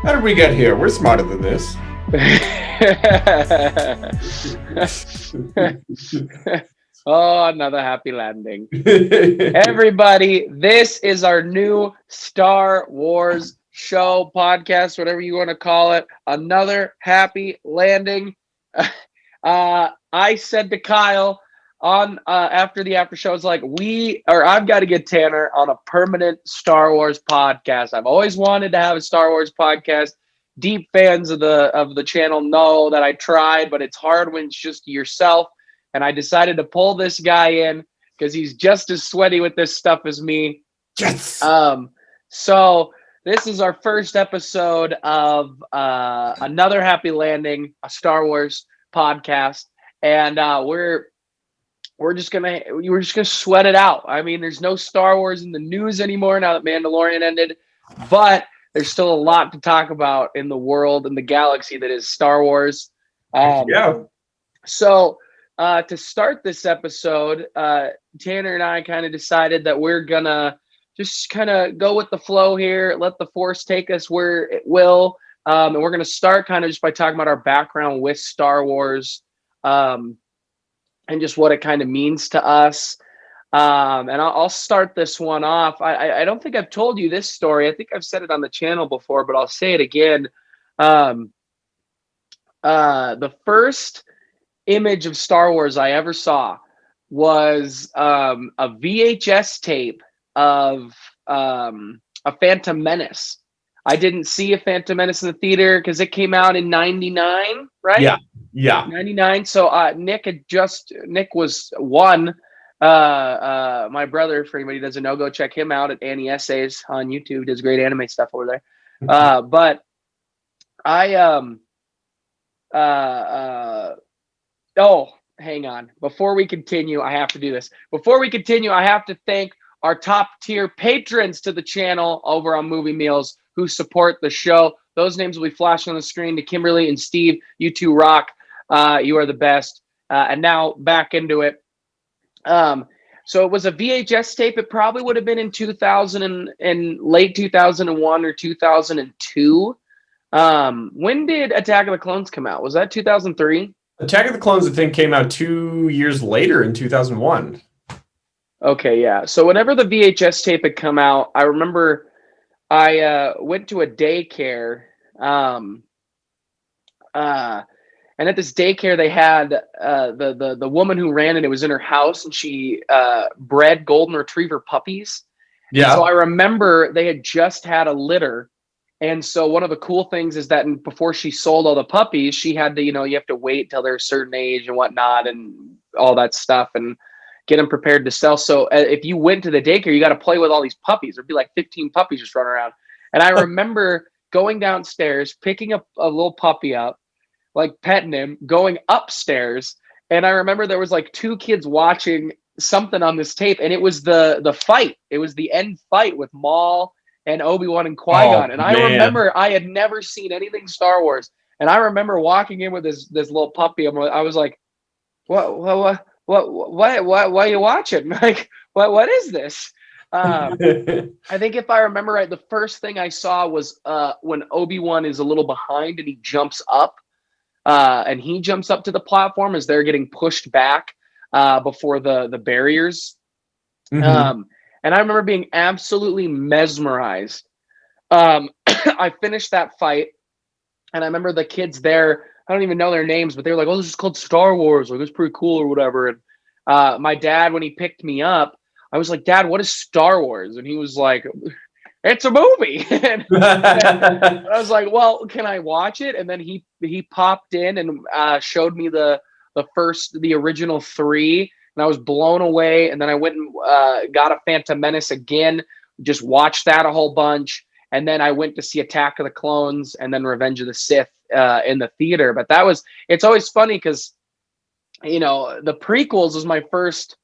How did we get here? We're smarter than this. Oh, another happy landing. Everybody, this is our new Star Wars show, podcast, whatever you want to call it. Another happy landing. I said to Kyle on after the after show, it's like I've got to get Tanner on a permanent Star Wars podcast. I've always wanted to have a Star Wars podcast. Deep fans of the channel know that I tried, but it's hard when it's just yourself. And I decided to pull this guy in because he's just as sweaty with this stuff as me. Yes. So this is our first episode of another happy landing, a Star Wars podcast, and we're just gonna sweat it out. I mean, there's no Star Wars in the news anymore now that Mandalorian ended, but there's still a lot to talk about in the world and the galaxy that is Star Wars. So to start this episode, Tanner and I kind of decided that we're gonna just kind of go with the flow here, let the Force take us where it will, and we're gonna start kind of just by talking about our background with Star Wars, and just what it kind of means to us. And I'll start this one off. I don't think I've told you this story. I think I've said it on the channel before, but I'll say it again. The first image of Star Wars I ever saw was a VHS tape of a Phantom Menace. I didn't see a Phantom Menace in the theater because it came out in 99, right? Yeah. 99. So Nick was one. My brother, for anybody who doesn't know, go check him out at Annie Essays on YouTube. Does great anime stuff over there. But I oh, hang on. Before we continue, I have to do this. Before we continue, I have to thank our top tier patrons to the channel over on Movie Meals who support the show. Those names will be flashing on the screen. To Kimberly and Steve, you two rock. You are the best. And now back into it. So it was a VHS tape. It probably would have been in 2000 and late 2001 or 2002. When did Attack of the Clones come out? Was that 2003? Attack of the Clones, I think, came out 2 years later in 2001. Okay, yeah. So whenever the VHS tape had come out, I remember I went to a daycare. And at this daycare, they had the woman who ran it. It was in her house, and she bred golden retriever puppies. Yeah. So I remember they had just had a litter. And so one of the cool things is that before she sold all the puppies, she had to, you have to wait till they're a certain age and whatnot and all that stuff and get them prepared to sell. So if you went to the daycare, you got to play with all these puppies. There'd be like 15 puppies just running around. And I remember going downstairs, picking up a little puppy up, like petting him, going upstairs. And I remember there was like two kids watching something on this tape. And it was the fight. It was the end fight with Maul and Obi-Wan and Qui-Gon. And I remember I had never seen anything Star Wars. And I remember walking in with this little puppy. I was like, what are you watching? Like, what is this? I think if I remember right, the first thing I saw was when Obi-Wan is a little behind and he jumps up. And he jumps up to the platform as they're getting pushed back before the barriers. Mm-hmm. And I remember being absolutely mesmerized. I finished that fight, and I remember the kids there. I don't even know their names, but they were like, "Oh, this is called Star Wars. Like, it's pretty cool or whatever." And my dad, when he picked me up, I was like, "Dad, what is Star Wars?" And he was like, "It's a movie." and I was like, "Well, can I watch it?" And then he popped in and showed me the original three. And I was blown away. And then I went and got a Phantom Menace again, just watched that a whole bunch. And then I went to see Attack of the Clones and then Revenge of the Sith in the theater. But it's always funny because, the prequels was my first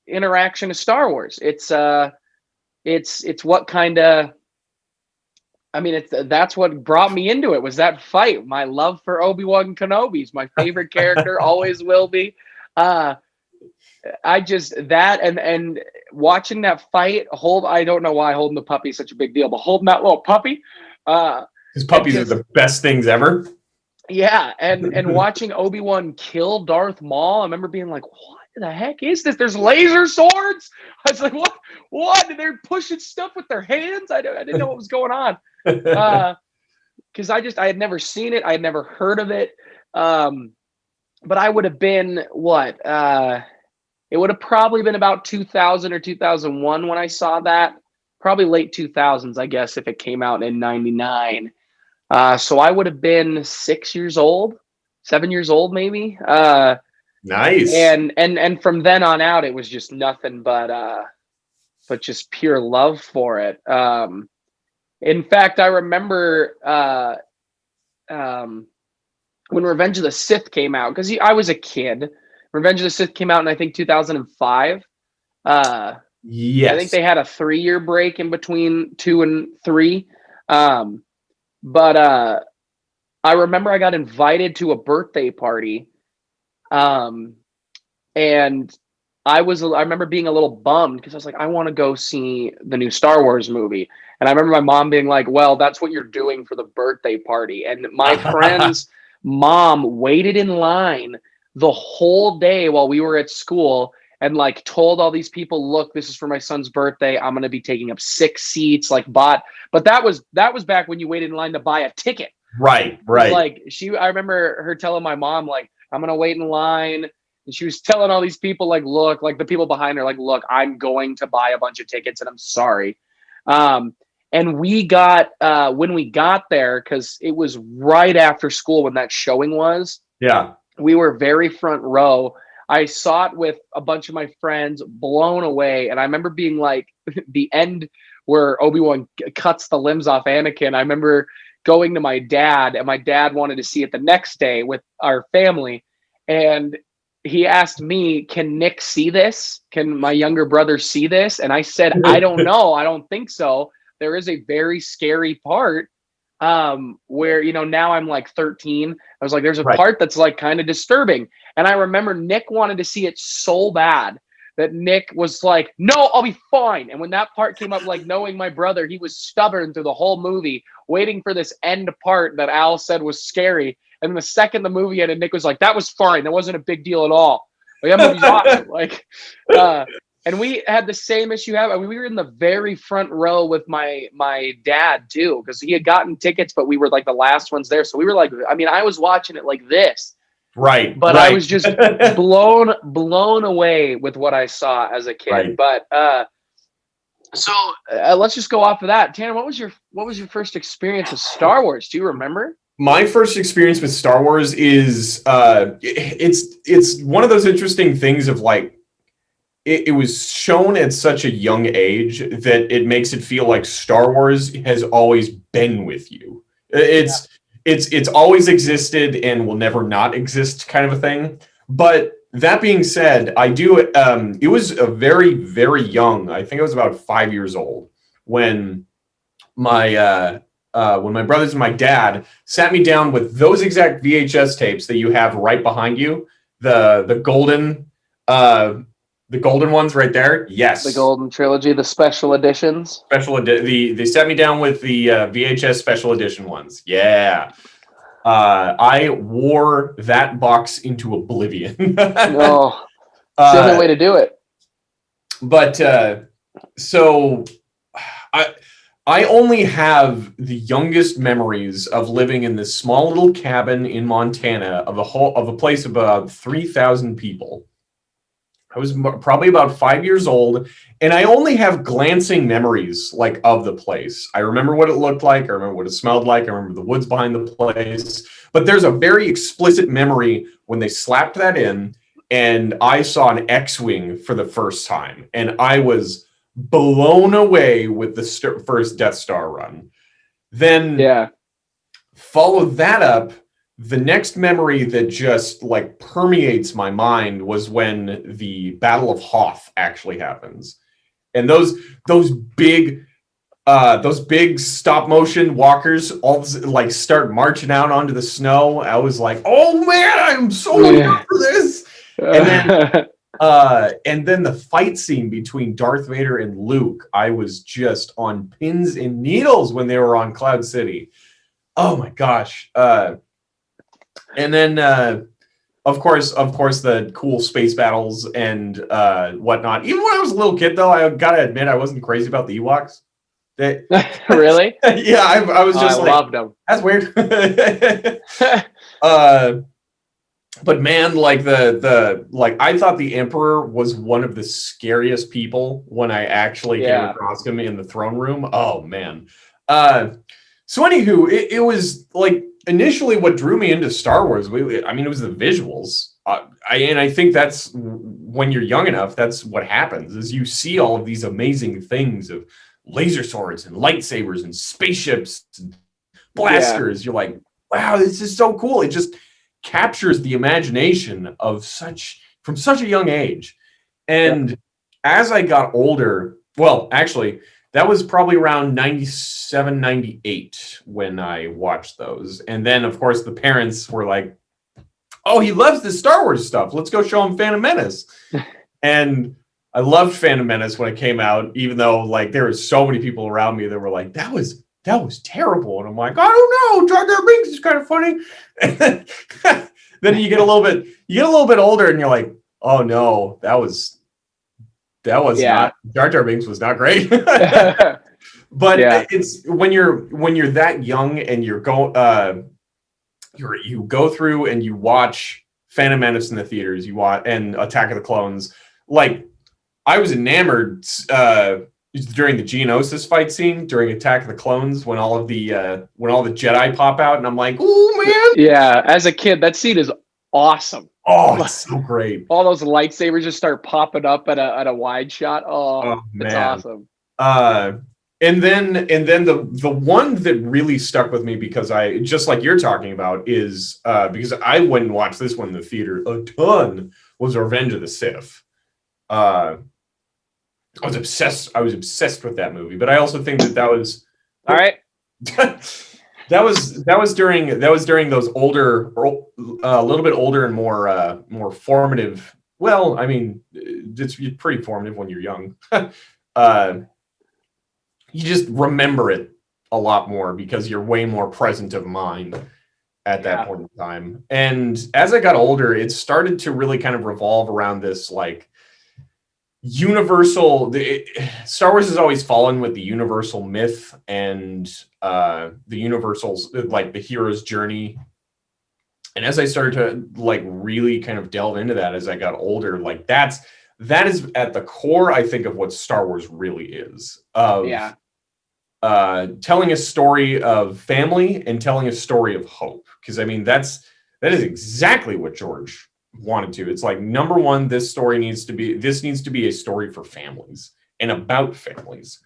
interaction to Star Wars. It's what kind of, that's what brought me into it, was that fight. My love for Obi-Wan Kenobi is my favorite character, always will be. I just that and watching that fight, I don't know why holding the puppy is such a big deal, but holding that little puppy, Because puppies are the best things ever. yeah, and watching Obi-Wan kill Darth Maul, I remember being like, what the heck is this? There's laser swords. I was like, what? They're pushing stuff with their hands. I didn't know what was going on. Because I had never seen it. I had never heard of it. But I would have been what? It would have probably been about 2000 or 2001 when I saw that. Probably late 2000s, I guess, if it came out in 99. So I would have been 6 years old, 7 years old, maybe. Nice. And from then on out, it was just nothing but just pure love for it. In fact, I remember when Revenge of the Sith came out, because I was a kid. Revenge of the Sith came out in, I think, 2005. Yes. I think they had a 3-year break in between 2 and 3. But I remember I got invited to a birthday party. And I remember being a little bummed because I was like, I want to go see the new Star Wars movie. And I remember my mom being like, well, that's what you're doing for the birthday party. And my friend's mom waited in line the whole day while we were at school and like told all these people, look, this is for my son's birthday. I'm going to be taking up 6 seats, but that was back when you waited in line to buy a ticket. Right. Like I remember her telling my mom, like, I'm going to wait in line. And she was telling all these people, like, look, like the people behind her, like, look, I'm going to buy a bunch of tickets and I'm sorry. And we got, when we got there, because it was right after school when that showing was. Yeah. We were very front row. I saw it with a bunch of my friends, blown away. And I remember being like, the end where Obi-Wan cuts the limbs off Anakin. I remember going to my dad, and my dad wanted to see it the next day with our family. And he asked me, can Nick see this? Can my younger brother see this? And I said, I don't know. I don't think so. There is a very scary part where, now I'm like 13. I was like, there's a part that's like kind of disturbing. And I remember Nick wanted to see it so bad that Nick was like, no, I'll be fine. And when that part came up, like knowing my brother, he was stubborn through the whole movie, waiting for this end part that Al said was scary. And then the second the movie ended, Nick was like, that was fine. That wasn't a big deal at all. Like, that movie's awesome. And we had the same issue. We were in the very front row with my dad too, because he had gotten tickets, but we were like the last ones there. So we were like, I was watching it like this. Right. But I was just blown away with what I saw as a kid. Right. But so let's just go off of that. Tanner, what was your first experience with Star Wars? Do you remember? My first experience with Star Wars is it's one of those interesting things of like it was shown at such a young age that it makes it feel like Star Wars has always been with you. It's always existed and will never not exist, kind of a thing. But that being said, I do. It was a very, very young. I think I was about 5 years old when my brothers and my dad sat me down with those exact VHS tapes that you have right behind you, the golden ones right there. Yes, the golden trilogy, the special editions. They set me down with the VHS special edition ones. Yeah. I wore that box into oblivion. No, it's the only way to do it. But so I only have the youngest memories of living in this small little cabin in Montana of a place of about 3,000 people. I was probably about 5 years old, and I only have glancing memories like of the place. I remember what it looked like. I remember what it smelled like. I remember the woods behind the place. But there's a very explicit memory when they slapped that in, and I saw an X-Wing for the first time, and I was blown away with the first Death Star run. Then follow that up. The next memory that just like permeates my mind was when the Battle of Hoth actually happens. And those big stop motion walkers all like start marching out onto the snow. I was like, oh man, I'm so ready for this. And then And then the fight scene between Darth Vader and Luke, I was just on pins and needles when they were on Cloud City. Oh my gosh. And then of course, the cool space battles and whatnot. Even when I was a little kid, though, I gotta admit I wasn't crazy about the Ewoks. Really? Yeah, I was just I like, loved them. that's weird. But man, like like I thought the Emperor was one of the scariest people when I actually came across him in the throne room. Oh man. So anywho, it was like initially what drew me into Star Wars. I mean, it was the visuals. I think that's when you're young enough, that's what happens is you see all of these amazing things of laser swords and lightsabers and spaceships and blasters. You're like, wow, this is so cool. It just captures the imagination of from such a young age. And as I got older, well, actually, that was probably around 97, 98 when I watched those. And then, of course, the parents were like, oh, he loves the Star Wars stuff. Let's go show him Phantom Menace. And I loved Phantom Menace when it came out, even though like there were so many people around me that were like, that was terrible. And I'm like, I don't know, Jar Jar Binks is kind of funny. And then you get a little bit older and you're like, oh no, that was not, Jar Jar Binks was not great. But it's when you're that young and you go through and you watch Phantom Menace in the theaters, you watch and Attack of the Clones, like I was enamored during the Geonosis fight scene during Attack of the Clones when all the Jedi pop out, and I'm like, oh man. Yeah, as a kid, that scene is awesome. Oh, it's so great. All those lightsabers just start popping up at a wide shot. Oh man. It's awesome. And then the one that really stuck with me because I just like you're talking about is because I went and watched this one in the theater a ton was Revenge of the Sith. I was obsessed with that movie, but I also think that was all right. that was during those older, a little bit older and more formative. Well, I mean, it's pretty formative when you're young. You just remember it a lot more because you're way more present of mind at that point in time. And as I got older, it started to really kind of revolve around this like Star Wars has always fallen with the universal myth and the universals, like the hero's journey. And as I started to like really kind of delve into that as I got older, like that is at the core, I think, of what Star Wars really is. Telling a story of family and telling a story of hope. Because I mean, that is exactly what George wanted to. It's like, number one, this needs to be a story for families and about families.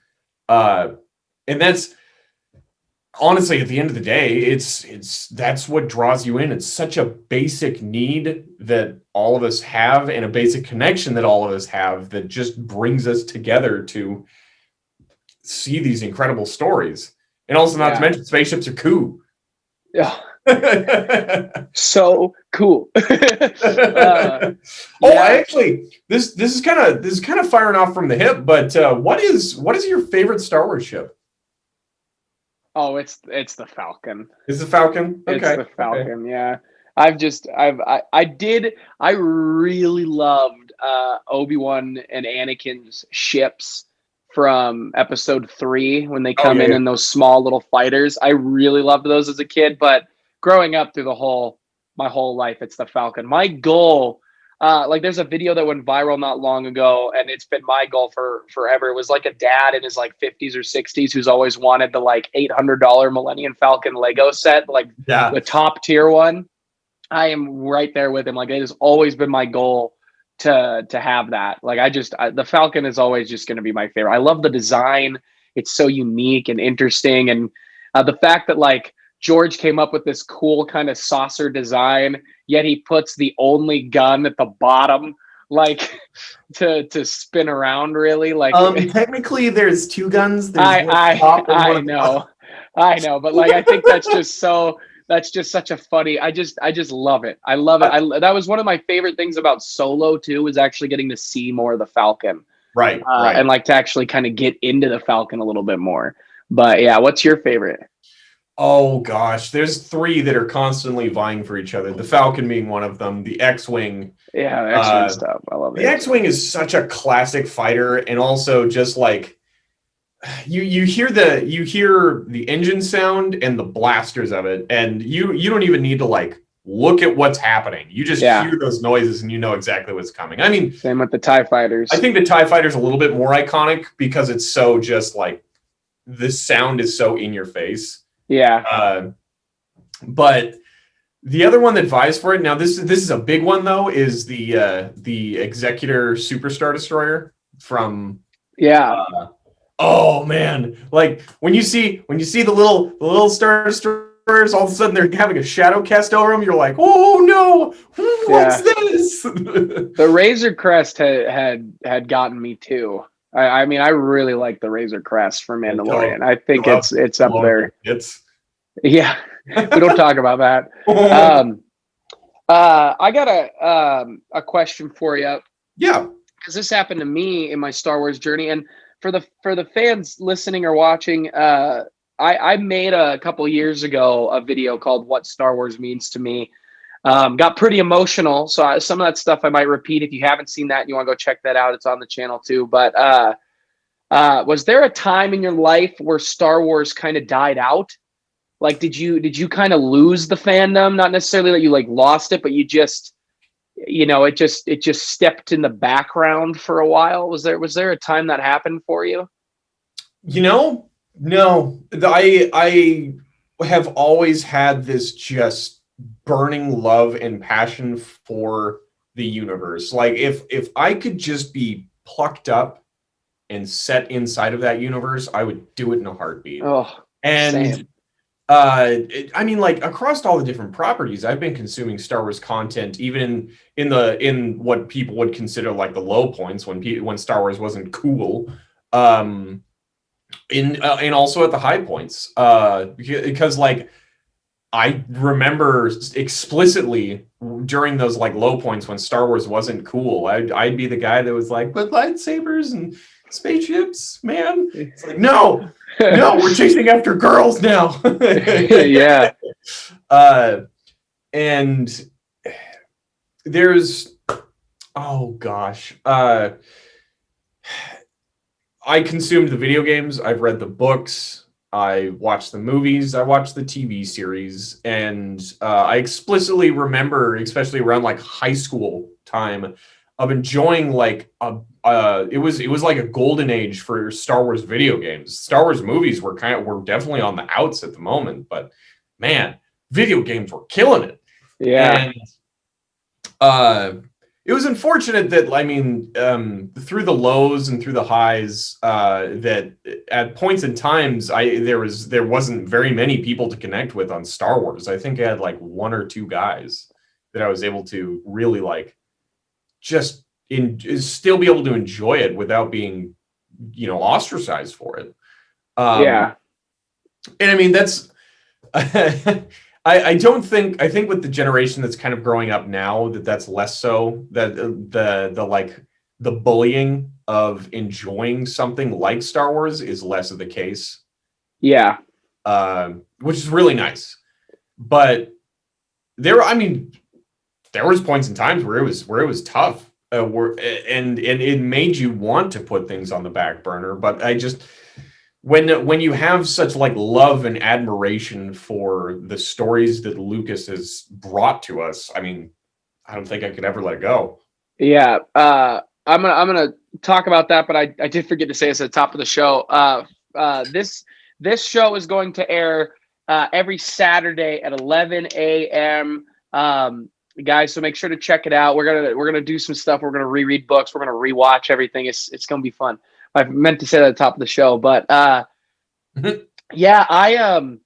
And that's honestly, at the end of the day, that's what draws you in. It's such a basic need that all of us have and a basic connection that all of us have that just brings us together to see these incredible stories. And also not to mention spaceships are cool. Yeah. So cool. Actually, this is kind of firing off from the hip, but what is your favorite Star Wars ship? Oh, it's the Falcon. Is the Falcon? Okay. It's the Falcon, yeah. I really loved Obi-Wan and Anakin's ships from episode 3 when they come in those small little fighters. I really loved those as a kid, but growing up through my whole life, it's the Falcon. My goal, like there's a video that went viral not long ago, and it's been my goal for forever. It was like a dad in his like 50s or 60s who's always wanted the like $800 Millennium Falcon Lego set, like the top tier one. I am right there with him. Like it has always been my goal to have that. Like the Falcon is always just going to be my favorite. I love the design. It's so unique and interesting. And the fact that like George came up with this cool kind of saucer design, yet he puts the only gun at the bottom, like to spin around really. Like technically there's 2 guns. I know, but like, I think that's just so That's just such a funny. I just love it. I love it. That was one of my favorite things about Solo too, was actually getting to see more of the Falcon, Right. and like to actually kind of get into the Falcon a little bit more. But yeah, what's your favorite? Oh gosh, there's three that are constantly vying for each other. The Falcon being one of them. The X-wing. Yeah, X-wing stuff. I love it. The X-wing is such a classic fighter, and also just like you hear the engine sound and the blasters of it, and you don't even need to like look at what's happening. You just hear those noises and you know exactly what's coming. I mean, same with the TIE fighters. I think the TIE fighter's a little bit more iconic because it's so just like the sound is so in your face. Yeah. But the other one that vies for it now, this is a big one though, is the Executor Superstar Destroyer from oh man, like when you see the little Star Destroyers, all of a sudden they're having a shadow cast over them. You're like, oh no, what's this? The Razor Crest had gotten me too. I mean, I really like the Razor Crest for Mandalorian. I think it's up there. We don't talk about that. I got a question for you. Yeah, because this happened to me in my Star Wars journey, and for the fans listening or watching, I made a couple years ago a video called "What Star Wars Means to Me." Got pretty emotional, so some of that stuff I might repeat. If you haven't seen that and you want to go check that out, it's on the channel too. But was there a time in your life where Star Wars kind of died out? Like, did you kind of lose the fandom? Not necessarily that you like lost it, but you just, it just stepped in the background for a while. Was there a time that happened for you? No. I have always had this just burning love and passion for the universe. Like if I could just be plucked up and set inside of that universe, I would do it in a heartbeat. Oh, and same. I mean, like across all the different properties, I've been consuming Star Wars content, even in what people would consider like the low points when Star Wars wasn't cool, and also at the high points, because like I remember explicitly during those like low points when Star Wars wasn't cool, I'd be the guy that was like, but lightsabers and spaceships, man. It's like, no, we're chasing after girls now. Yeah. And there's, oh gosh, I consumed the video games. I've read the books. I watched the movies. I watched the TV series, and I explicitly remember, especially around like high school time, of enjoying like it was like a golden age for Star Wars video games. Star Wars movies were definitely on the outs at the moment, but man, video games were killing it. Yeah. And it was unfortunate that, I mean, through the lows and through the highs, that at points in times there wasn't very many people to connect with on Star Wars. I think I had like one or two guys that I was able to really like just still be able to enjoy it without being, ostracized for it. Yeah. And I mean, that's I think with the generation that's kind of growing up now, that's less so, that the bullying of enjoying something like Star Wars is less of the case. Yeah. Which is really nice. But there was points in times where it was tough, and it made you want to put things on the back burner. But I just, when you have such like love and admiration for the stories that Lucas has brought to us, I mean, I don't think I could ever let it go. Yeah. I'm gonna talk about that, but I did forget to say this at the top of the show. This show is going to air every Saturday at 11 a.m. Guys, so make sure to check it out. We're gonna do some stuff. We're gonna reread books. We're gonna rewatch everything. It's gonna be fun. I meant to say that at the top of the show, but yeah, I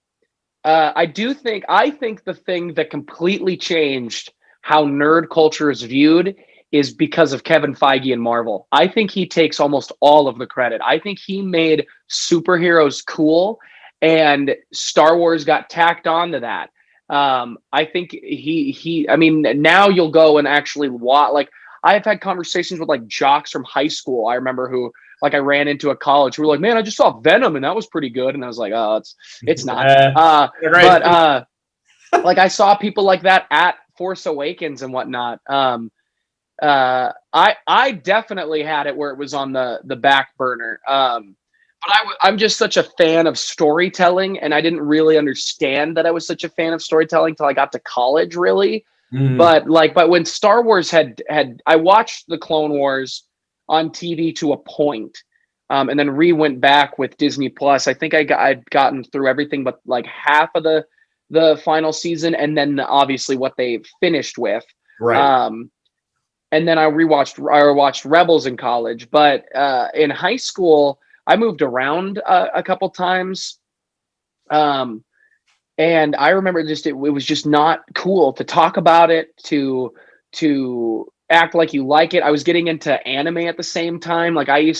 think the thing that completely changed how nerd culture is viewed is because of Kevin Feige and Marvel. I think he takes almost all of the credit. I think he made superheroes cool, and Star Wars got tacked onto that. I think I mean, now you'll go and actually watch. Like, I've had conversations with like jocks from high school. I remember who, like, I ran into a college who were like, man, I just saw Venom and that was pretty good. And I was like, oh, it's not. Right. But like, I saw people like that at Force Awakens and whatnot. I definitely had it where it was on the back burner. But I'm just such a fan of storytelling, and I didn't really understand that I was such a fan of storytelling till I got to college, really. Mhm. But when Star Wars had I watched the Clone Wars on TV to a point, and then went back with Disney Plus. I think I'd gotten through everything but like half of the final season, and then obviously what they finished with. Right. And then I watched Rebels in college, but in high school I moved around a couple times. And I remember just it was just not cool to talk about it, to act like you like it. I was getting into anime at the same time. Like, I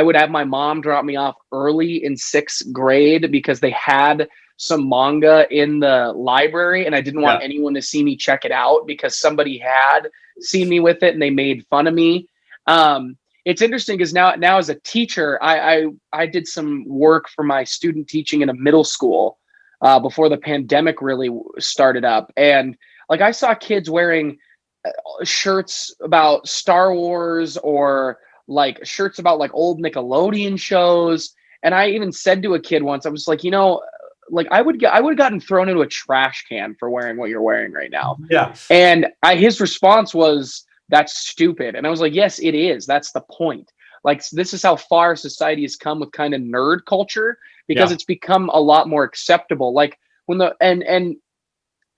would have my mom drop me off early in 6th grade because they had some manga in the library and I didn't want Yeah. anyone to see me check it out because somebody had seen me with it and they made fun of me. It's interesting because now as a teacher, I did some work for my student teaching in a middle school before the pandemic really started up, and like, I saw kids wearing shirts about Star Wars or like shirts about like old Nickelodeon shows. And I even said to a kid once, I was like, like, I would have gotten thrown into a trash can for wearing what you're wearing right now. Yeah. And his response was, that's stupid. And I was like, yes, it is. That's the point. Like, this is how far society has come with kind of nerd culture, because Yeah. it's become a lot more acceptable. Like, when and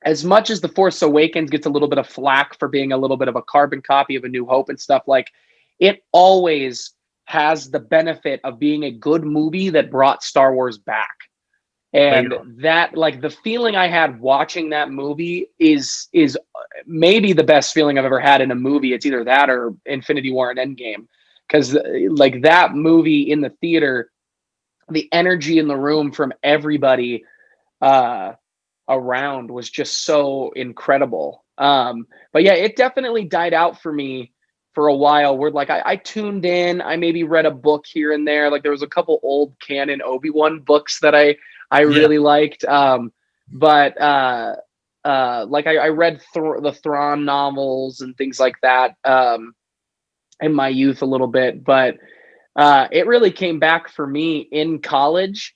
as much as The Force Awakens gets a little bit of flack for being a little bit of a carbon copy of A New Hope and stuff, like, it always has the benefit of being a good movie that brought Star Wars back. And that, like, the feeling I had watching that movie is maybe the best feeling I've ever had in a movie. It's either that or Infinity War and Endgame, because like, that movie in the theater, the energy in the room from everybody around was just so incredible. But yeah, it definitely died out for me for a while, where like I tuned in, I maybe read a book here and there. Like, there was a couple old canon Obi-Wan books that I really liked. But like, I read the Thrawn novels and things like that in my youth a little bit, but it really came back for me in college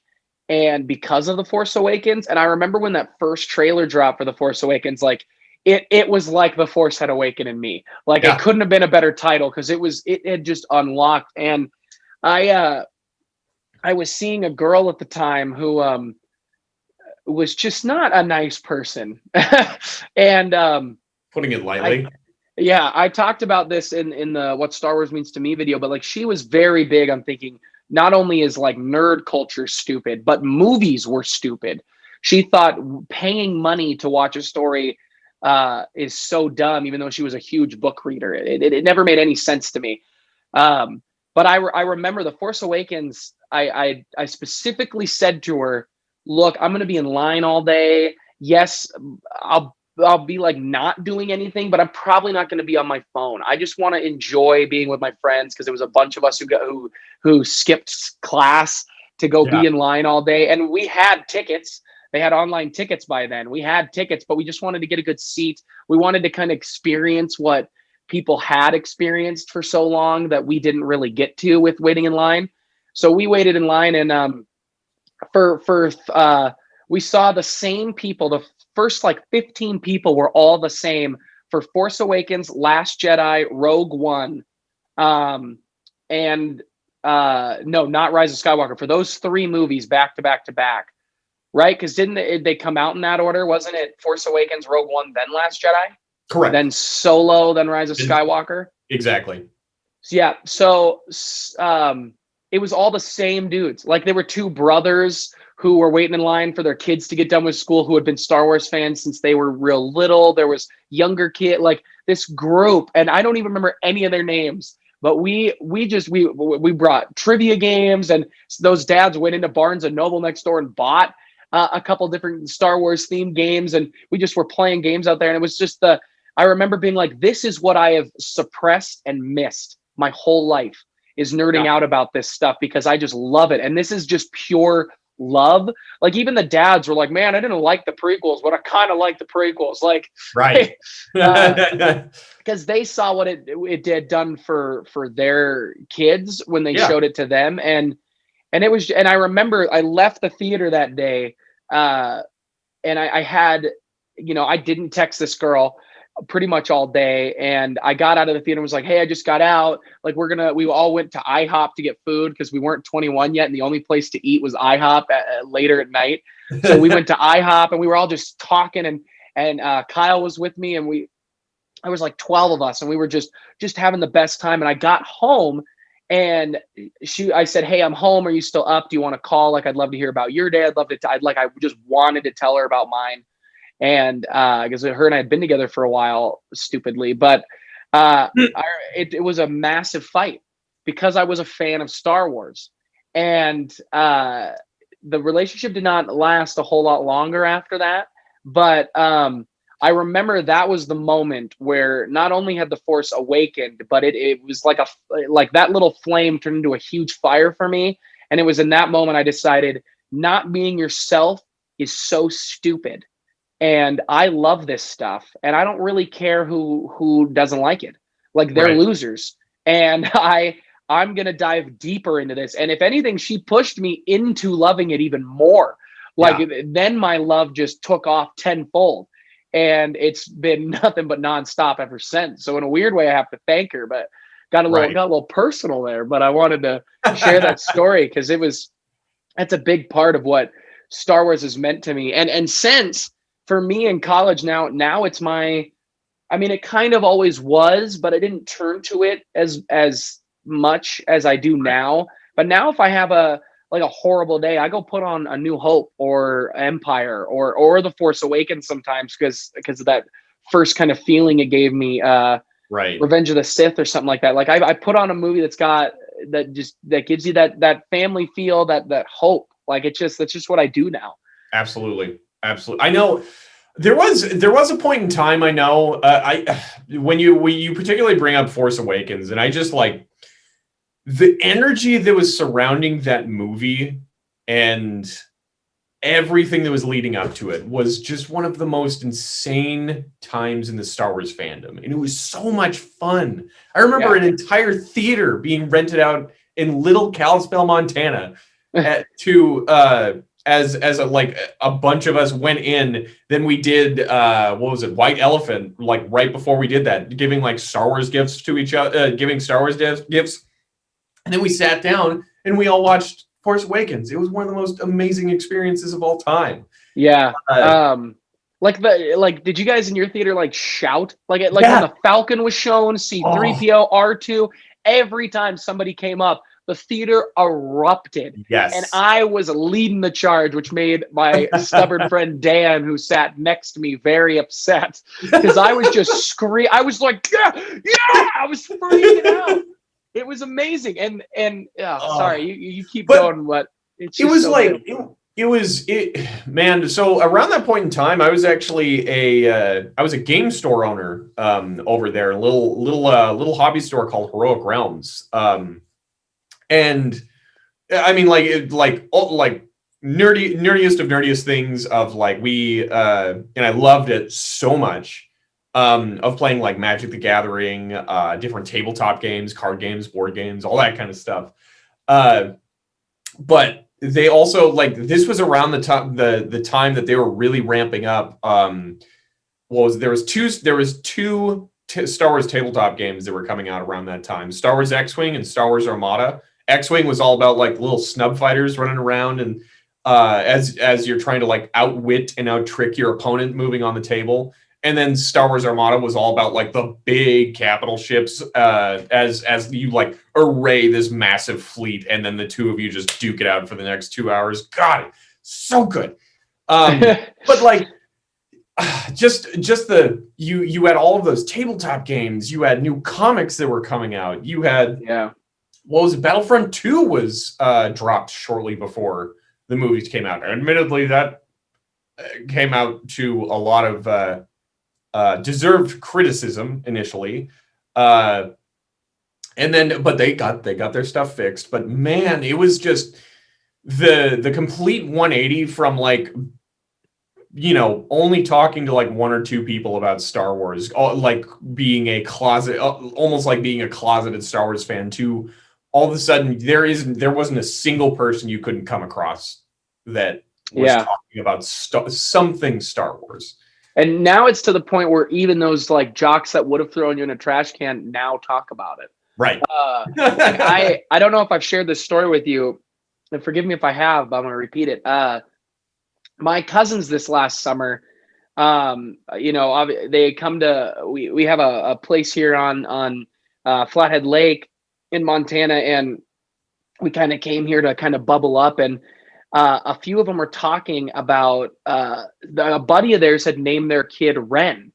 and because of The Force Awakens. And I remember when that first trailer dropped for The Force Awakens, like, it was like the Force had awakened in me. Like, it couldn't have been a better title, because it had just unlocked. And I was seeing a girl at the time who was just not a nice person. And Putting it lightly. I talked about this in the What Star Wars Means to Me video, but like, she was very big on thinking not only is like nerd culture stupid, but movies were stupid. She thought paying money to watch a story is so dumb, even though she was a huge book reader. It never made any sense to me. But I remember The Force Awakens, I specifically said to her, look, I'm going to be in line all day. Yes, I'll be like not doing anything, but I'm probably not going to be on my phone. I just want to enjoy being with my friends, because there was a bunch of us who skipped class to go be in line all day, and we had tickets. They had online tickets by then. We had tickets, but we just wanted to get a good seat. We wanted to kind of experience what people had experienced for so long that we didn't really get to with waiting in line. So we waited in line, and we saw the same people. The first like 15 people were all the same for Force Awakens, Last Jedi, Rogue One, and no, not Rise of Skywalker. For those 3 movies back to back to back, right? Because didn't they come out in that order? Wasn't it Force Awakens, Rogue One, then Last Jedi? Correct. Then Solo, then Rise of Skywalker? Exactly. Yeah. So it was all the same dudes. Like, there were 2 brothers who were waiting in line for their kids to get done with school, who had been Star Wars fans since they were real little. There was younger kid, like this group, and I don't even remember any of their names. But we brought trivia games, and those dads went into Barnes and Noble next door and bought a couple different Star Wars themed games, and we just were playing games out there. And it was just I remember being like, this is what I have suppressed and missed my whole life, is nerding out about this stuff, because I just love it. And this is just pure love. Like, even the dads were like, man, I didn't like the prequels, but I kind of like the prequels. Like, Right. because they saw what it did done for their kids when they showed it to them. And it was, and I remember I left the theater that day, and I had, I didn't text this girl pretty much all day, and I got out of the theater and was like, hey, I just got out, like, we all went to IHOP to get food because we weren't 21 yet, and the only place to eat was IHOP later at night. So we went to IHOP, and we were all just talking, and Kyle was with me, and I was like 12 of us, and we were just having the best time. And I got home, and I said, hey, I'm home, are you still up, do you want to call, like, I'd love to hear about your day, I'd love to I just wanted to tell her about mine. And because her and I had been together for a while, stupidly, but it was a massive fight because I was a fan of Star Wars, and the relationship did not last a whole lot longer after that. But I remember that was the moment where not only had the Force awakened, but it was like that little flame turned into a huge fire for me. And it was in that moment I decided, not being yourself is so stupid. And I love this stuff, and I don't really care who doesn't like it. Like, they're losers, and I'm gonna dive deeper into this. And if anything, she pushed me into loving it even more. Like, then my love just took off tenfold, and it's been nothing but nonstop ever since. So in a weird way, I have to thank her, but got a little personal there. But I wanted to share that story because that's a big part of what Star Wars has meant to me. And since, for me in college now it's it kind of always was, but I didn't turn to it as much as I do now. But now if I have a horrible day, I go put on A New Hope or Empire or The Force Awakens sometimes because of that first kind of feeling it gave me, Revenge of the Sith or something like that. Like, I put on a movie that gives you that family feel, that hope. Like, that's just what I do now. Absolutely. I know there was a point in time, I know, when you particularly bring up Force Awakens, and I just like the energy that was surrounding that movie and everything that was leading up to it was just one of the most insane times in the Star Wars fandom. And it was so much fun. I remember an entire theater being rented out in Little Kalispell, Montana, as a bunch of us went in. Then we did White Elephant, like right before we did that, giving like Star Wars gifts to each other, giving Star Wars gifts. And then we sat down and we all watched Force Awakens. It was one of the most amazing experiences of all time. Yeah. Did you guys in your theater shout when the Falcon was shown, C-3PO, R2, every time somebody came up, the theater erupted. Yes. And I was leading the charge, which made my stubborn friend Dan, who sat next to me, very upset because I was just screaming. I was like, yeah, I was freaking out. It was amazing. And sorry, you keep going, but it was man. So around that point in time, I was actually I was a game store owner over there, a little hobby store called Heroic Realms. And I mean, nerdiest of nerdiest things of and I loved it so much, of playing like Magic the Gathering, different tabletop games, card games, board games, all that kind of stuff. But they also this was around the time that they were really ramping up. There was two Star Wars tabletop games that were coming out around that time: Star Wars X-Wing and Star Wars Armada. X-Wing was all about little snub fighters running around, and as you're trying to outwit and out-trick your opponent moving on the table. And then Star Wars Armada was all about the big capital ships, as you array this massive fleet, and then the two of you just duke it out for the next 2 hours. God, so good. But just you had all of those tabletop games. You had new comics that were coming out. You had Battlefront 2 was dropped shortly before the movies came out. Admittedly, that came out to a lot of deserved criticism initially. And then, but they got their stuff fixed. But man, it was just the complete 180 from like, only talking to like one or two people about Star Wars, like being a closet, almost like being a closeted Star Wars fan, to all of a sudden there wasn't a single person you couldn't come across that was talking about something Star Wars. And now it's to the point where even those like jocks that would have thrown you in a trash can now talk about it. Right. I don't know if I've shared this story with you, and forgive me if I have, but I'm going to repeat it. My cousins this last summer, they come to, we have a place here on Flathead Lake in Montana, and we kind of came here to kind of bubble up, and a few of them were talking about a buddy of theirs had named their kid Ren,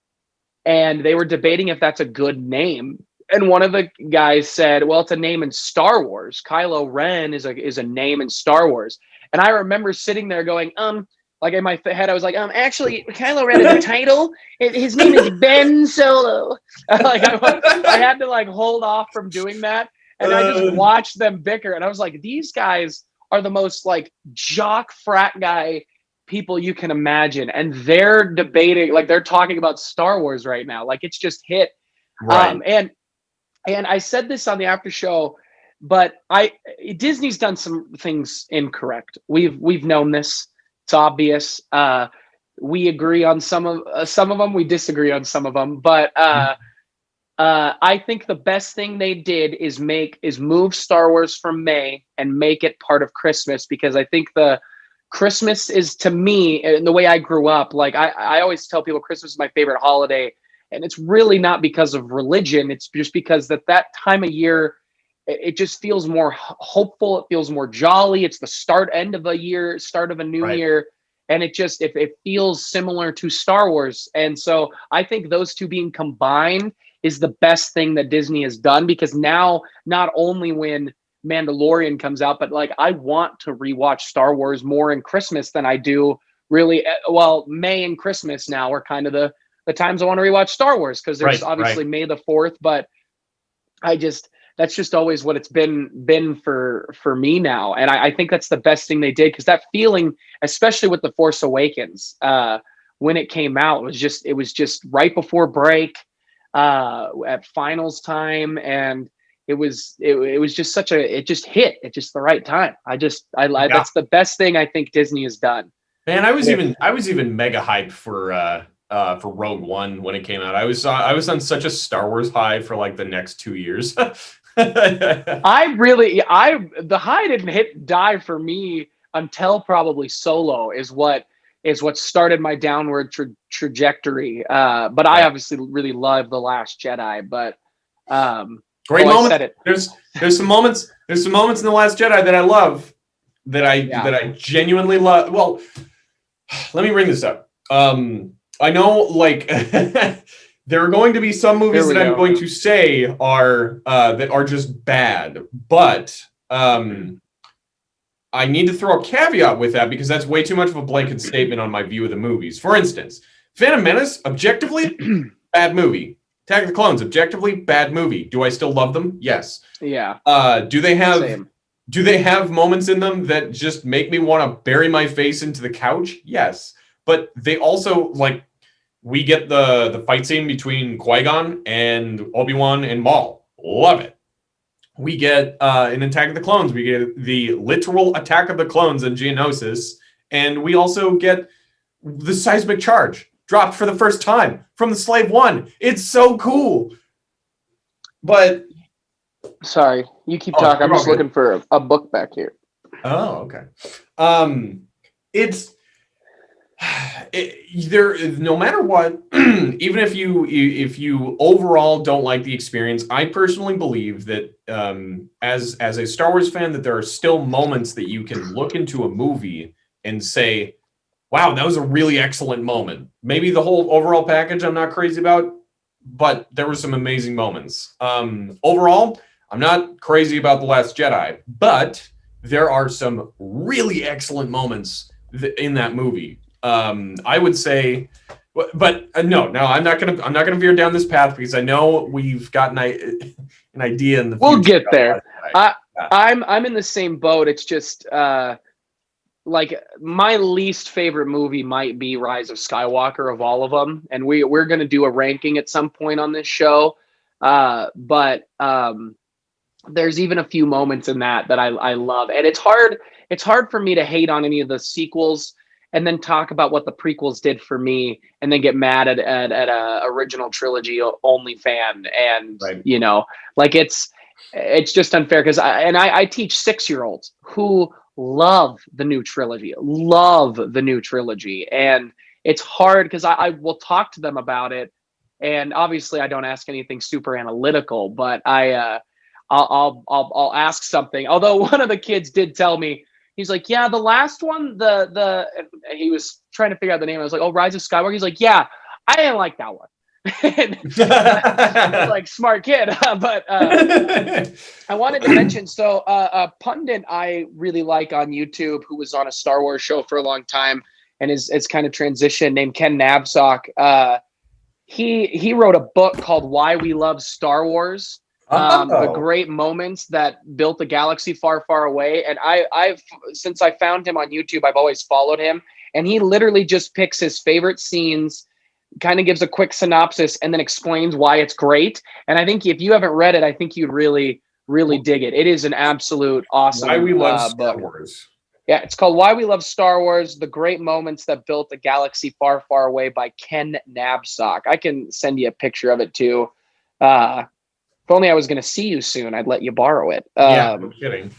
and they were debating if that's a good name. And one of the guys said, well, it's a name in Star Wars. Kylo Ren is a name in Star Wars. And I remember sitting there going, like in my head, I was like, actually, Kylo Ren is a title. His name is Ben Solo. Like I had to like hold off from doing that. And I just watched them bicker. And I was like, these guys are the most like jock frat guy people you can imagine. And they're debating, like they're talking about Star Wars right now. Like it's just hit. Right. And I said this on the after show, but Disney's done some things incorrect. We've known this. It's obvious. We agree on some of them. We disagree on some of them. But I think the best thing they did is move Star Wars from May and make it part of Christmas, because I think the Christmas is, to me, and the way I grew up, like I always tell people Christmas is my favorite holiday. And it's really not because of religion. It's just because that time of year, it just feels more hopeful. It feels more jolly. It's the end of a year, start of a new year. And it feels similar to Star Wars. And so I think those two being combined is the best thing that Disney has done, because now not only when Mandalorian comes out, but like I want to rewatch Star Wars more in Christmas than I do really. Well, May and Christmas now are kind of the times I want to rewatch Star Wars, because there's obviously May the 4th, but that's just always what it's been for me now. And I think that's the best thing they did, because that feeling, especially with The Force Awakens, when it came out, it was just right before break, at finals time, and it was just it just hit at just the right time. That's the best thing I think Disney has done. Man, I was even mega hyped for Rogue One when it came out. I was on such a Star Wars high for like the next 2 years. The high didn't die for me until probably Solo is what started my downward trajectory. But I obviously really love The Last Jedi. But great moment. There's some moments in The Last Jedi that I love, that I genuinely love. Well, let me bring this up. I know, like, there are going to be some movies that I'm going to say are that are just bad, but I need to throw a caveat with that, because that's way too much of a blanket statement on my view of the movies. For instance, Phantom Menace, objectively, bad movie. Attack of the Clones, objectively, bad movie. Do I still love them? Yes. Yeah. Do they have moments in them that just make me want to bury my face into the couch? Yes. But they also, like, we get the fight scene between Qui-Gon and Obi-Wan and Maul. Love it. We get in Attack of the Clones, we get the literal Attack of the Clones in Geonosis, and we also get the seismic charge dropped for the first time from the Slave One. It's so cool. But sorry, you keep talking. I'm just looking for a book back here. Oh, okay. No matter what, even if you overall don't like the experience, I personally believe that as a Star Wars fan, that there are still moments that you can look into a movie and say, wow, that was a really excellent moment. Maybe the whole overall package I'm not crazy about, but there were some amazing moments. Overall, I'm not crazy about The Last Jedi, but there are some really excellent moments in that movie. I would say, but no, I'm not gonna veer down this path because I know we've got an idea in the We'll future. get there. Yeah. I'm in the same boat. It's just like my least favorite movie might be Rise of Skywalker of all of them, and we're going to do a ranking at some point on this show. But there's even a few moments in that I love, and it's hard for me to hate on any of the sequels and then talk about what the prequels did for me and then get mad at a original trilogy only fan. And Right. like it's just unfair because I teach 6-year-olds who love the new trilogy, and it's hard because I will talk to them about it, and obviously I don't ask anything super analytical, but I'll ask something. Although one of the kids did tell me, he's like, yeah, the last one, he was trying to figure out the name. I was like, oh, Rise of Skywalker. He's like, yeah, I didn't like that one. Like smart kid. But I wanted to mention, so a pundit I really like on YouTube who was on a Star Wars show for a long time and is kind of transitioned, named Ken Nabsock. He wrote a book called Why We Love Star Wars. The great moments that built a galaxy far, far away. And I've since I found him on YouTube, I've always followed him, and he literally just picks his favorite scenes, kind of gives a quick synopsis, and then explains why it's great. And I think if you haven't read it, I think you'd really, really dig it. It is an absolute awesome Why We Love Star book. Wars. Yeah, it's called Why We Love Star Wars, The Great Moments That Built a Galaxy Far, Far Away by Ken Nabsock. I can send you a picture of it too. If only I was going to see you soon, I'd let you borrow it. Yeah, no kidding.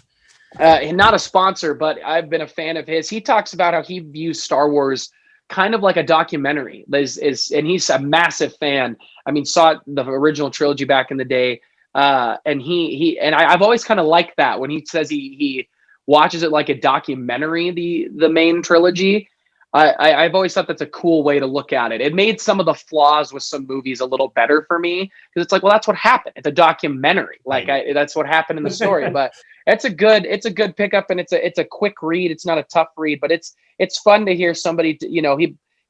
Not a sponsor, but I've been a fan of his. He talks about how he views Star Wars kind of like a documentary. And he's a massive fan. I mean, saw the original trilogy back in the day. And I've always kind of liked that when he says he watches it like a documentary, the main trilogy. I've always thought that's a cool way to look at it. It made some of the flaws with some movies a little better for me because it's like, well, that's what happened. It's a documentary. Like that's what happened in the story. But it's a good pickup, and it's a quick read. It's not a tough read, but it's fun to hear somebody.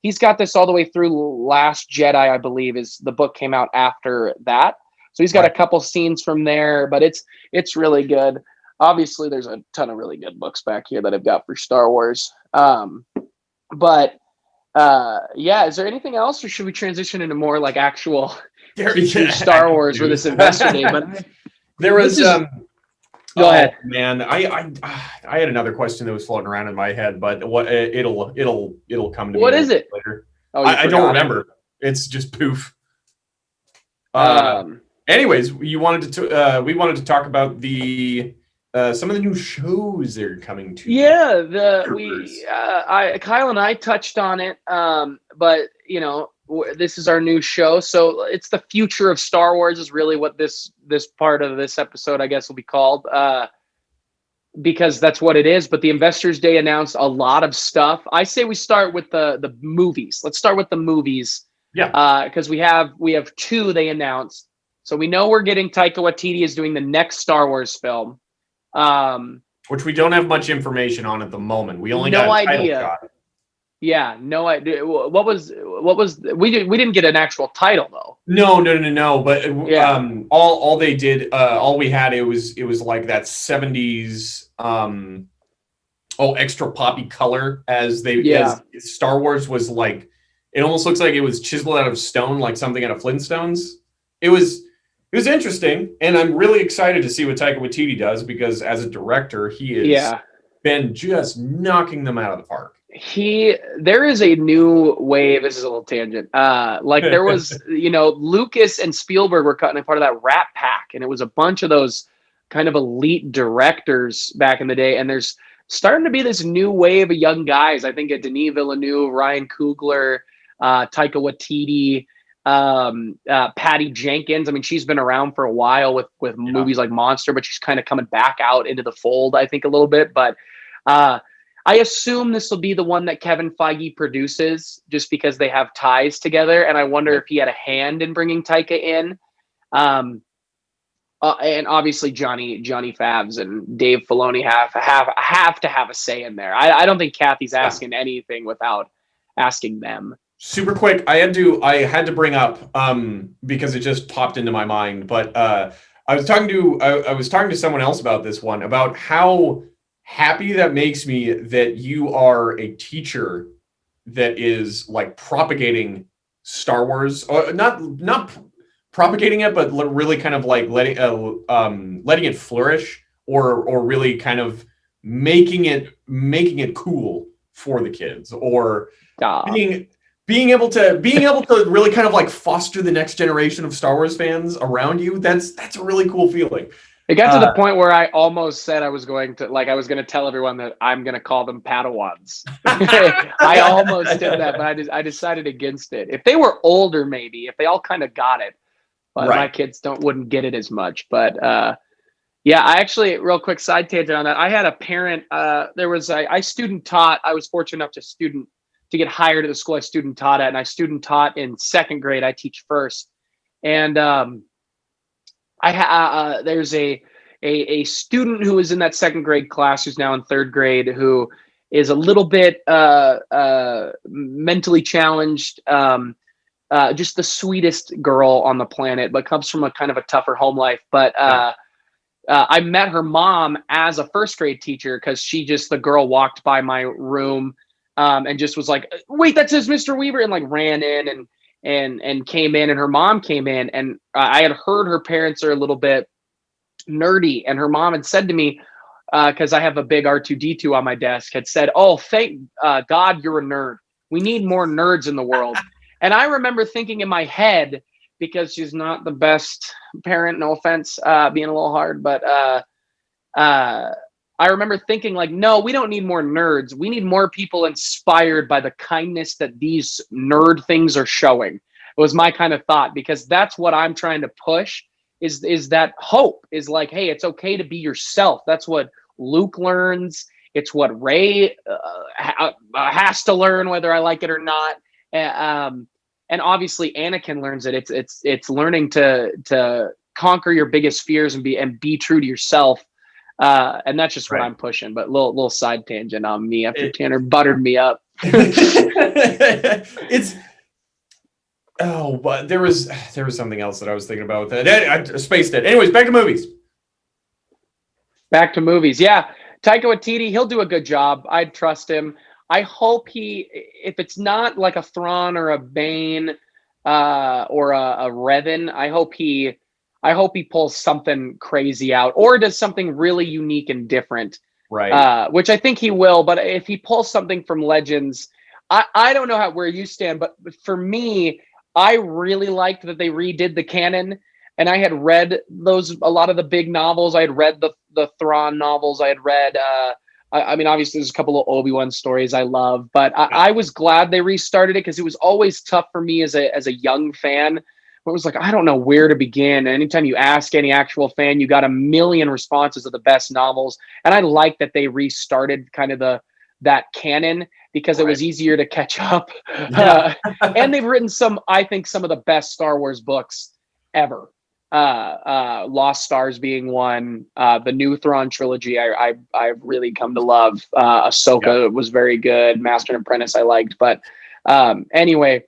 He's got this all the way through Last Jedi, I believe, is the book came out after that. So he's got a couple scenes from there, but it's really good. Obviously, there's a ton of really good books back here that I've got for Star Wars. But is there anything else, or should we transition into more like actual Star Wars for this Investor Day? But there was go ahead, man. I had another question that was floating around in my head, but it'll come to me. What is it later? Oh, I don't remember. It's just poof. Anyways, we wanted to talk about the some of the new shows that are coming to. Yeah, Kyle and I touched on it, but this is our new show, so it's the future of Star Wars is really what this part of this episode, I guess, will be called, because that's what it is. But the Investors Day announced a lot of stuff. I say we start with the movies. Let's start with the movies. Yeah. Because we have 2 they announced, so we know we're getting Taika Waititi is doing the next Star Wars film. Which we don't have much information on at the moment. We only no got a idea. title shot. Yeah, no idea. What was we didn't get an actual title though. No. But all they did, all we had, it was like that 70s extra poppy color as Star Wars was like. It almost looks like it was chiseled out of stone, like something out of Flintstones. It was interesting, and I'm really excited to see what Taika Waititi does because as a director, he has been just knocking them out of the park. There is a new wave. This is a little tangent. Like there was, Lucas and Spielberg were cutting a part of that Rat Pack, and it was a bunch of those kind of elite directors back in the day. And there's starting to be this new wave of young guys. I think Denis Villeneuve, Ryan Coogler, Taika Waititi, Patty Jenkins. I mean, she's been around for a while with movies like Monster, but she's kind of coming back out into the fold, I think, a little bit. But I assume this will be the one that Kevin Feige produces just because they have ties together. And I wonder if he had a hand in bringing Taika in. and obviously Johnny Favs and Dave Filoni have to have a say in there. I don't think Kathy's asking anything without asking them. Super quick, I had to bring up because it just popped into my mind, but I was talking to someone else about this one, about how happy that makes me that you are a teacher that is like propagating Star Wars, or not propagating it, but really kind of like letting it flourish, or really kind of making it cool for the kids, or being able to really kind of like foster the next generation of Star Wars fans around you. That's a really cool feeling. It got to the point where I almost said I was going to tell everyone that I'm going to call them Padawans. I almost did that, but I decided against it. If they were older, maybe, if they all kind of got it, but my kids wouldn't get it as much. But yeah, I actually, real quick side tangent on that. I had a parent. I student taught. I was fortunate enough to get hired at the school I student taught at, and I student taught in second grade. I teach first, and there's a student who was in that second grade class who's now in third grade, who is a little bit mentally challenged, just the sweetest girl on the planet, but comes from a kind of a tougher home life. But I met her mom as a first grade teacher, because the girl walked by my room and just was like, "Wait, that says Mr. Weaver," and like ran in and came in, and her mom came in, and I had heard her parents are a little bit nerdy, and her mom had said to me, because I have a big R2-D2 on my desk, had said, "Oh, thank God you're a nerd. We need more nerds in the world." And I remember thinking in my head, because she's not the best parent, no offense, being a little hard, but I remember thinking like, no, we don't need more nerds. We need more people inspired by the kindness that these nerd things are showing. It was my kind of thought, because that's what I'm trying to push, is that hope, is like, hey, it's okay to be yourself. That's what Luke learns. It's what Rey has to learn, whether I like it or not. And obviously Anakin learns it. It's learning to conquer your biggest fears and be true to yourself. And that's just what I'm pushing. But little side tangent on me after Tanner buttered me up. But there was something else that I was thinking about with that. I spaced it. Anyways, back to movies. Yeah. Taika Waititi, he'll do a good job. I'd trust him. I hope if it's not like a Thrawn or a Bane or a Revan, I hope he pulls something crazy out, or does something really unique and different. Right. Which I think he will. But if he pulls something from Legends, I don't know where you stand, but for me, I really liked that they redid the canon. And I had read a lot of the big novels. I had read the Thrawn novels. I had read, I mean, obviously there's a couple of Obi-Wan stories I love, but I was glad they restarted it, because it was always tough for me as a young fan. It was like, I don't know where to begin. And anytime you ask any actual fan, you got a million responses of the best novels. And I like that they restarted kind of that canon, because it was easier to catch up. Yeah. And they've written I think some of the best Star Wars books ever. Lost Stars being one, the new Thrawn trilogy I've really come to love. Ahsoka was very good. Master and Apprentice I liked, but anyway.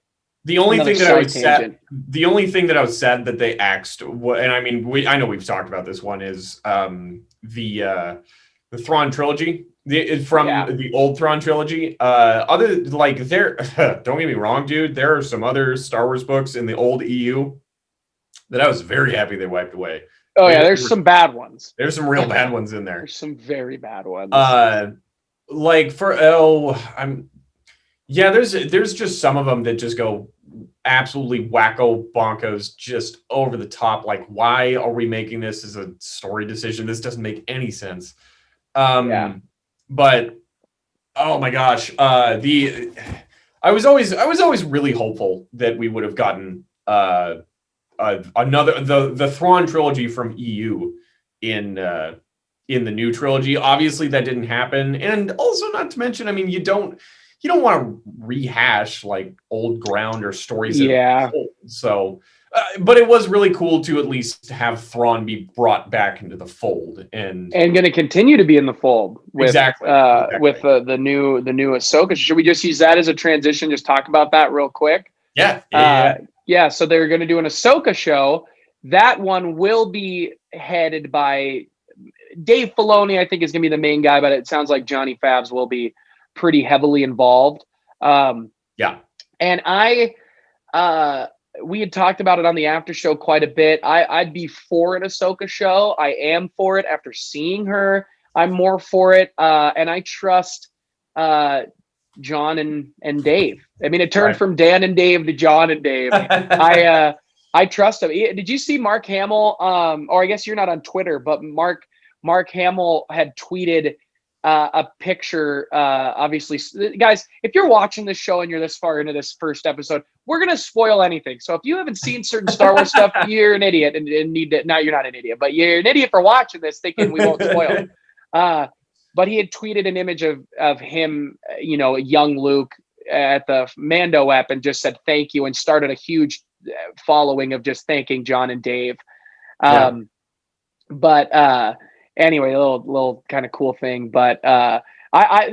The only thing that I was sad that they axed, and I mean, I know we've talked about this one, is the Thrawn trilogy, the old Thrawn trilogy. Don't get me wrong, dude. There are some other Star Wars books in the old EU that I was very happy they wiped away. Oh yeah, there's some bad ones. There's some real bad ones in there. There's some very bad ones. There's just some of them that just go absolutely wacko bonkos, just over the top. Like, why are we making this as a story decision? This doesn't make any sense. But oh my gosh, I was always really hopeful that we would have gotten another the Thrawn trilogy from EU in the new trilogy. Obviously that didn't happen, and also, not to mention, I mean, you don't want to rehash like old ground or stories So, but it was really cool to at least have Thrawn be brought back into the fold, and going to continue to be in the fold with exactly. with the new Ahsoka. Should we just use that as a transition? Just talk about that real quick. Yeah. So they're going to do an Ahsoka show. That one will be headed by Dave Filoni. I think is going to be the main guy, but it sounds like Johnny Favs will be pretty heavily involved. Yeah. And we had talked about it on the after show quite a bit. I'd be for an Ahsoka show. I am for it after seeing her. I'm more for it. And I trust John and Dave. I mean, it turned from Dan and Dave to John and Dave. I trust him. Did you see Mark Hamill? Or I guess you're not on Twitter, but Mark Hamill had tweeted a picture. Obviously, guys, if you're watching this show and you're this far into this first episode, we're gonna spoil anything. So if you haven't seen certain Star Wars stuff, you're an idiot and need to. Now you're not an idiot, but you're an idiot for watching this, thinking we won't spoil. But he had tweeted an image of him, young Luke at the Mando app, and just said thank you, and started a huge following of just thanking John and Dave. But anyway, a little kind of cool thing. But the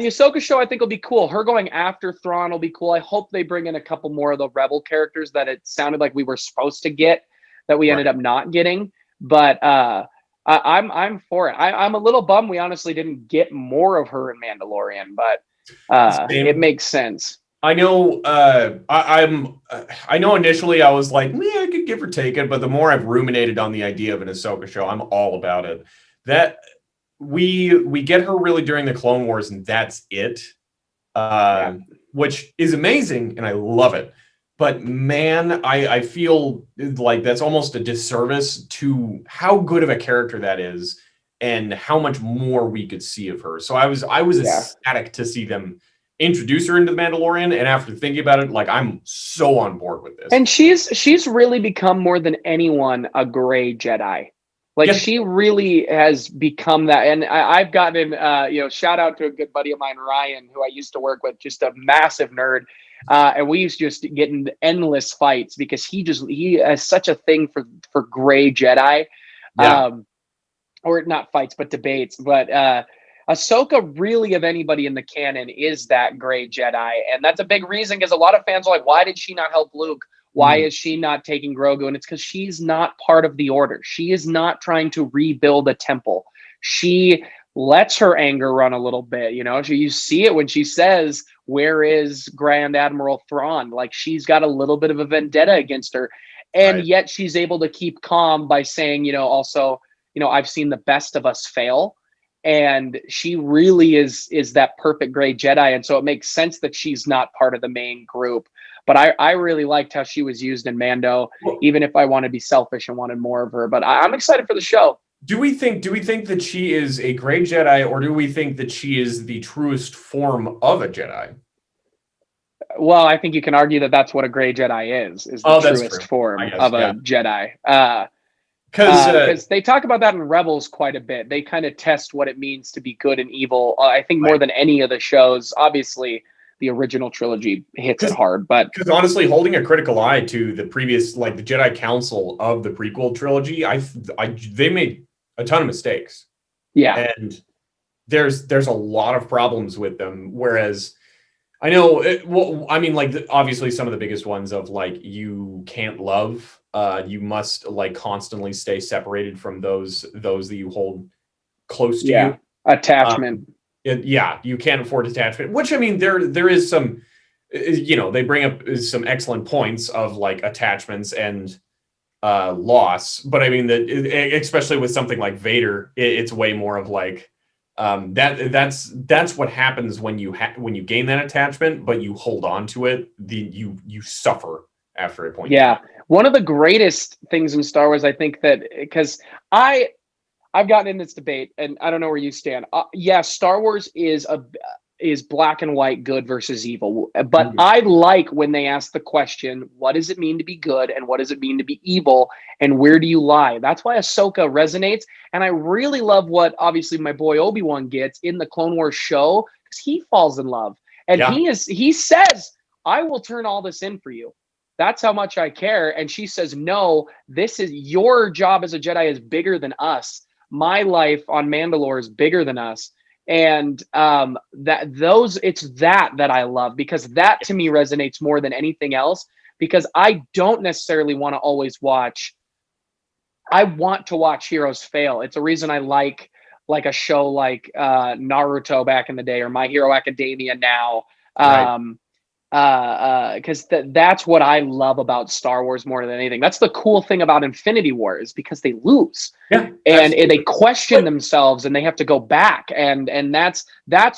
Ahsoka show I think will be cool. Her going after Thrawn will be cool. I hope they bring in a couple more of the Rebel characters that it sounded like we were supposed to get that we ended up not getting. But I'm for it. I'm a little bummed we honestly didn't get more of her in Mandalorian, but it makes sense. I know. I know. Initially, I was like, I could give or take it, but the more I've ruminated on the idea of an Ahsoka show, I'm all about it. That we get her really during the Clone Wars, and that's it, which is amazing, and I love it. But man, I feel like that's almost a disservice to how good of a character that is, and how much more we could see of her. So I was ecstatic to see them introduce her into the Mandalorian, and after thinking about it, like, I'm so on board with this. And she's really become more than anyone a gray Jedi. Like, she really has become that. And I've gotten, shout out to a good buddy of mine, Ryan, who I used to work with, just a massive nerd. And we used to just get in endless fights because he has such a thing for gray Jedi. Or not fights, but debates. But Ahsoka, really, of anybody in the canon, is that gray Jedi. And that's a big reason, because a lot of fans are like, why did she not help Luke? Why is she not taking Grogu? And it's because she's not part of the Order. She is not trying to rebuild a temple. She lets her anger run a little bit. You see it when she says, where is Grand Admiral Thrawn? Like, she's got a little bit of a vendetta against her. And yet she's able to keep calm by saying, also, I've seen the best of us fail. And she really is that perfect gray Jedi. And so it makes sense that she's not part of the main group. But I really liked how she was used in Mando, even if I want to be selfish and wanted more of her. But I'm excited for the show. Do we think that she is a gray Jedi, or do we think that she is the truest form of a Jedi? Well, I think you can argue that that's what a gray Jedi is the truest form of a Jedi. Because they talk about that in Rebels quite a bit. They kind of test what it means to be good and evil. I think more than any of the shows. Obviously, the original trilogy hits it hard, but because honestly, holding a critical eye to the previous, like the Jedi Council of the prequel trilogy, they made a ton of mistakes. Yeah, and there's a lot of problems with them. Whereas I know, obviously some of the biggest ones of like, you can't love, you must like constantly stay separated from those that you hold close to you. Attachment. You can't afford attachment, which, I mean, there is some, they bring up some excellent points of like attachments and loss, but I mean that, especially with something like Vader, it's way more of like, that's what happens when you gain that attachment, but you hold on to it, you suffer after a point. Yeah. One of the greatest things in Star Wars, I think, that because I've gotten in this debate, and I don't know where you stand. Star Wars is black and white, good versus evil. But I like when they ask the question, what does it mean to be good, and what does it mean to be evil, and where do you lie? That's why Ahsoka resonates. And I really love what, obviously, my boy Obi-Wan gets in the Clone Wars show, because he falls in love. And he says, I will turn all this in for you. That's how much I care. And she says, no, this is your job as a Jedi is bigger than us. My life on Mandalore is bigger than us. And it's that I love, because that to me resonates more than anything else, because I don't necessarily want to always watch. I want to watch heroes fail. It's a reason I like a show like Naruto back in the day, or My Hero Academia now. Because that's what I love about Star Wars more than anything. That's the cool thing about Infinity War, is because they lose, and they question themselves, and they have to go back, and that's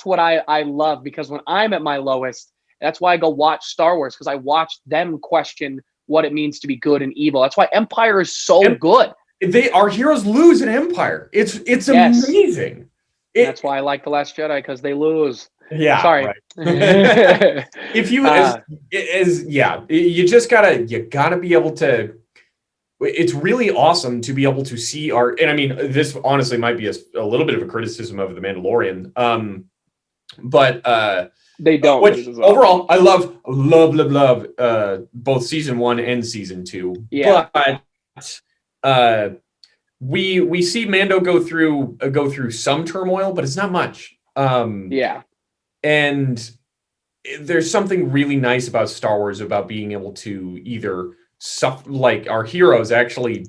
what I love, because when I'm at my lowest, that's why I go watch Star Wars, because I watch them question what it means to be good and evil. That's why Empire is so good. Our heroes lose in Empire. It's amazing. That's why I like The Last Jedi, because they lose. Yeah. Sorry. Right. If you you gotta be able to. It's really awesome to be able to see and I mean, this honestly might be a little bit of a criticism of The Mandalorian. But they don't. Which overall, I love both season 1 and season 2. Yeah. But we see Mando go through some turmoil, but it's not much. And there's something really nice about Star Wars, about being able to either suffer, like our heroes actually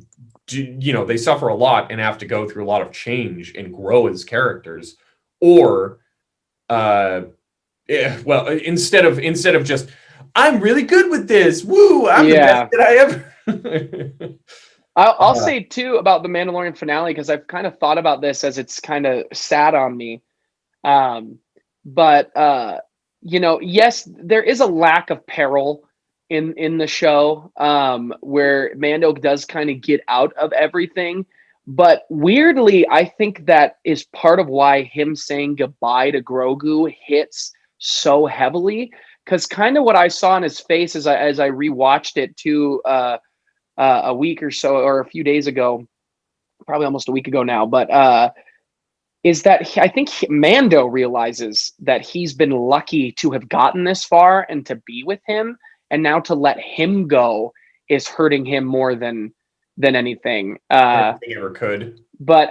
they suffer a lot and have to go through a lot of change and grow as characters, or instead of just, I'm really good with this, woo, I'm the best that I ever. I'll say too about the Mandalorian finale, because I've kind of thought about this as it's kind of sat on me. But yes, there is a lack of peril in the show, where Mando does kind of get out of everything. But weirdly, I think that is part of why him saying goodbye to Grogu hits so heavily, because kind of what I saw in his face as I rewatched it too, a week or so, or a few days ago, probably almost a week ago now, but is that I think Mando realizes that he's been lucky to have gotten this far and to be with him, and now to let him go is hurting him more than anything. I think ever could. But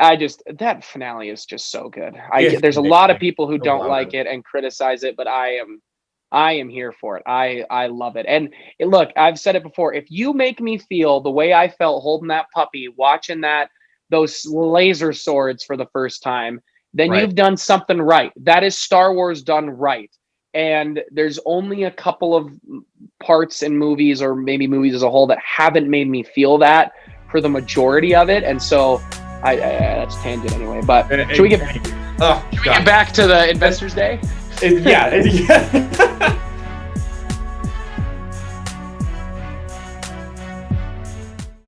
that finale is just so good. There's a lot of people who don't like it and criticize it, but I am here for it. I love it. And look, I've said it before. If you make me feel the way I felt holding that puppy, watching those laser swords for the first time, then you've done something right. That is Star Wars done right. And there's only a couple of parts in movies, or maybe movies as a whole, that haven't made me feel that for the majority of it. And so that's a tangent anyway, but should we get back to the Investors Day? Yeah.